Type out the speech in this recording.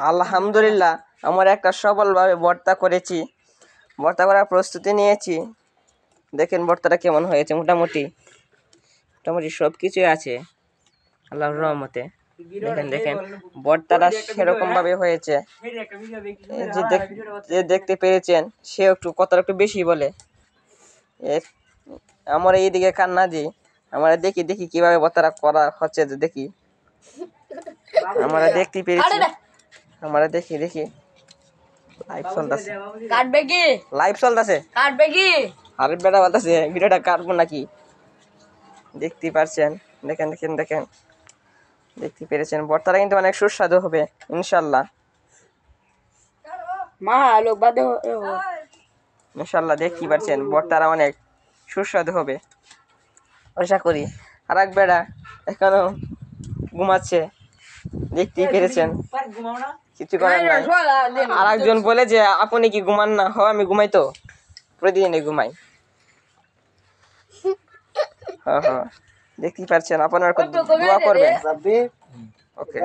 আলহামদুলিল্লাহ, আমরা একটা সফলভাবে ভর্তা করেছি। ভর্তা করার প্রস্তুতি নিয়েছি। দেখেন ভর্তাটা কেমন হয়েছে। মোটামুটি সব কিছুই আছে আল্লাহর রহমতে। দেখেন ভর্তাটা সেরকম ভাবে হয়েছে। যে দেখতে পেরেছেন সে একটু কথাটা একটু বেশি বলে। আমরা এইদিকে কান্না দিই, আমরা দেখি কিভাবে ভর্তাটা করা হচ্ছে। দেখি আমরা দেখতে পেরেছি, আমরা দেখি লাইভ চলতেছে। আরে বেটা বলতেছে ভিডিওটা কাটবো নাকি। দেখতে পারছেন, দেখেন দেখতে পেরেছেন ভর্তাটা কিন্তু অনেক সুস্বাদু হবে ইনশাল্লাহ। ইনশাল্লাহ দেখতে পাচ্ছেন ভর্তাটা অনেক সুস্বাদু হবে আশা করি। আর এক বেড়া এখনো ঘুমাচ্ছে, দেখতেই পেরেছেন, কিছু করার নাই। আর একজন বলে যে আপনি কি ঘুমান না? হ, আমি ঘুমাই তো, প্রতিদিনই ঘুমাই। হ্যাঁ, দেখতেই পাচ্ছেন, আপনারা দোয়া করবেন। ওকে।